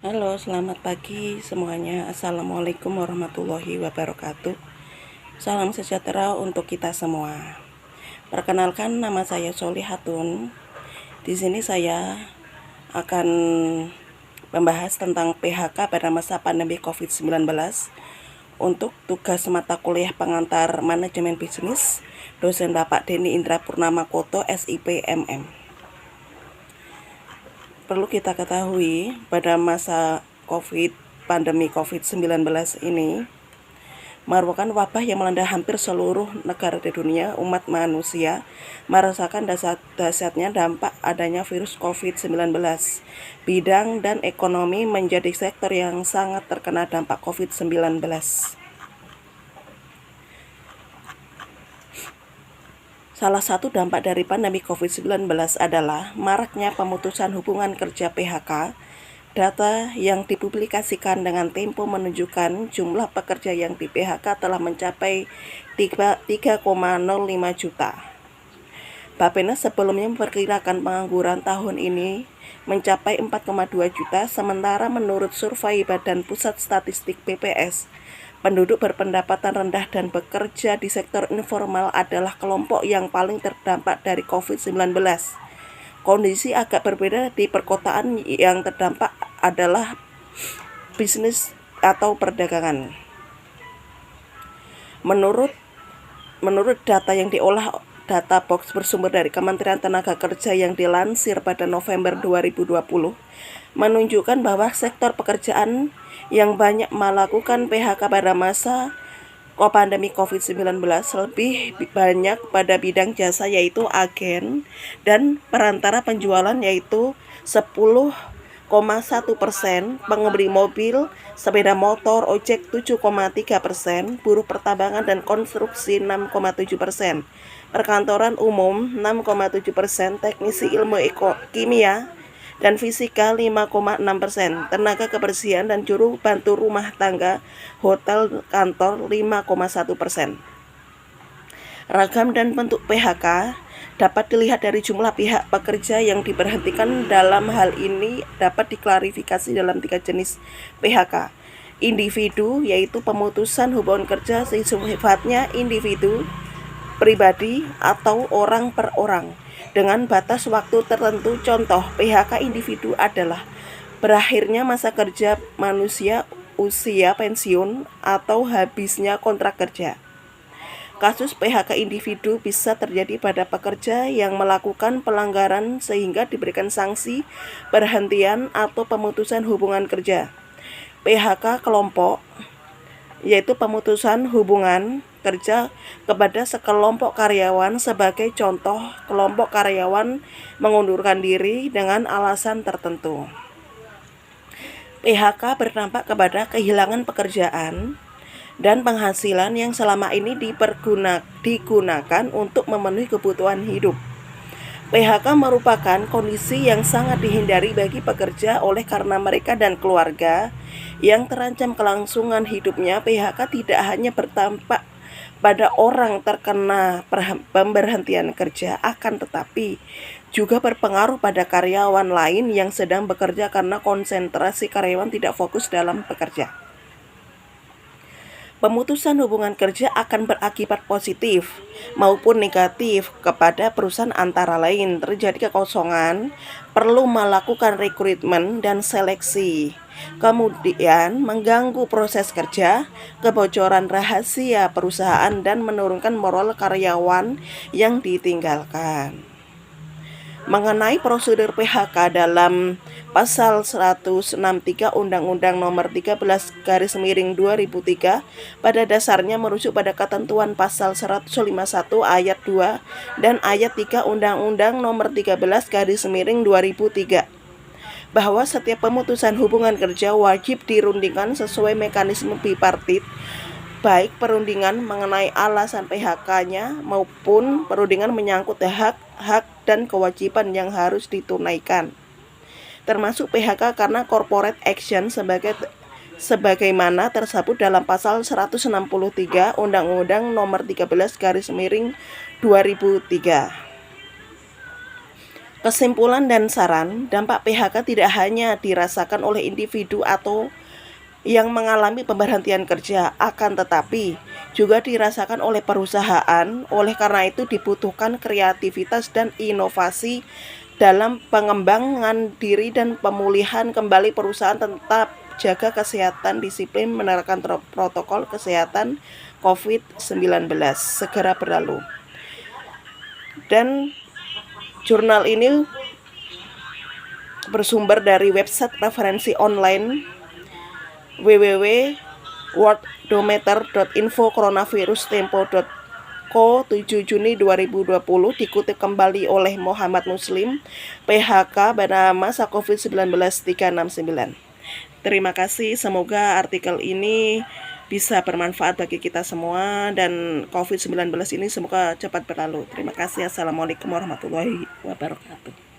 Halo, selamat pagi semuanya. Assalamualaikum warahmatullahi wabarakatuh. Salam sejahtera untuk kita semua. Perkenalkan, nama saya Solihatun. Di sini saya akan membahas tentang PHK pada masa pandemi COVID-19 untuk tugas mata kuliah pengantar manajemen bisnis, dosen Bapak Denny Indra Purnama Koto, SIP MM. Perlu kita ketahui pada masa pandemi COVID-19 ini merupakan wabah yang melanda hampir seluruh negara di dunia. Umat manusia merasakan dahsyatnya dampak adanya virus COVID-19. Bidang dan ekonomi menjadi sektor yang sangat terkena dampak COVID-19. Salah satu dampak dari pandemi COVID-19 adalah maraknya pemutusan hubungan kerja PHK. Data yang dipublikasikan dengan Tempo menunjukkan jumlah pekerja yang di PHK telah mencapai 3,05 juta. Bappenas sebelumnya memperkirakan pengangguran tahun ini mencapai 4,2 juta, sementara menurut survei Badan Pusat Statistik BPS, penduduk berpendapatan rendah dan bekerja di sektor informal adalah kelompok yang paling terdampak dari COVID-19. Kondisi agak berbeda di perkotaan. Yang terdampak adalah bisnis atau perdagangan. Menurut data yang diolah data box bersumber dari Kementerian Tenaga Kerja yang dilansir pada November 2020 menunjukkan bahwa sektor pekerjaan yang banyak melakukan PHK pada masa pandemi COVID-19 lebih banyak pada bidang jasa, yaitu agen dan perantara penjualan, yaitu 10,1%, pengemudi mobil, sepeda motor, ojek 7,3%, buruh pertambangan dan konstruksi 6,7%, perkantoran umum 6,7%, teknisi ilmu kimia dan fisika 5,6%, tenaga kebersihan dan juru bantu rumah tangga, hotel, kantor 5,1%. Ragam dan bentuk PHK dapat dilihat dari jumlah pihak pekerja yang diberhentikan. Dalam hal ini dapat diklarifikasi dalam 3 jenis PHK. Individu, yaitu pemutusan hubungan kerja sifatnya individu, pribadi, atau orang per orang dengan batas waktu tertentu. Contoh PHK individu adalah berakhirnya masa kerja manusia, usia pensiun, atau habisnya kontrak kerja. Kasus PHK individu bisa terjadi pada pekerja yang melakukan pelanggaran sehingga diberikan sanksi berhentian atau pemutusan hubungan kerja. PHK kelompok, yaitu pemutusan hubungan kerja kepada sekelompok karyawan. Sebagai contoh, kelompok karyawan mengundurkan diri dengan alasan tertentu. PHK berdampak kepada kehilangan pekerjaan dan penghasilan yang selama ini digunakan untuk memenuhi kebutuhan hidup. PHK merupakan kondisi yang sangat dihindari bagi pekerja oleh karena mereka dan keluarga yang terancam kelangsungan hidupnya. PHK tidak hanya berdampak pada orang terkena pemberhentian kerja, akan tetapi juga berpengaruh pada karyawan lain yang sedang bekerja karena konsentrasi karyawan tidak fokus dalam bekerja. Pemutusan hubungan kerja akan berakibat positif maupun negatif kepada perusahaan, antara lain terjadi kekosongan, perlu melakukan rekrutmen dan seleksi, kemudian mengganggu proses kerja, kebocoran rahasia perusahaan, dan menurunkan moral karyawan yang ditinggalkan. Mengenai prosedur PHK dalam Pasal 163 Undang-Undang Nomor 13/2003 pada dasarnya merujuk pada ketentuan Pasal 151 Ayat 2 dan Ayat 3 Undang-Undang Nomor 13/2003 bahwa setiap pemutusan hubungan kerja wajib dirundingkan sesuai mekanisme bipartit, baik perundingan mengenai alasan PHK-nya maupun perundingan menyangkut hak dan kewajiban yang harus ditunaikan, termasuk PHK karena corporate action sebagaimana tersebut dalam Pasal 163 Undang-Undang Nomor 13/2003. Kesimpulan dan saran, dampak PHK tidak hanya dirasakan oleh individu atau yang mengalami pemberhentian kerja, akan tetapi juga dirasakan oleh perusahaan. Oleh karena itu dibutuhkan kreativitas dan inovasi dalam pengembangan diri dan pemulihan kembali perusahaan. Tetap jaga kesehatan, disiplin menerapkan protokol kesehatan COVID-19 segera berlalu. Dan jurnal ini bersumber dari website referensi online www.worldometer.info, coronavirus tempo.co 7 Juni 2020, dikutip kembali oleh Muhammad Muslim, PHK pada masa COVID-19 369. Terima kasih, semoga artikel ini bisa bermanfaat bagi kita semua dan COVID-19 ini semoga cepat berlalu. Terima kasih. Assalamualaikum warahmatullahi wabarakatuh.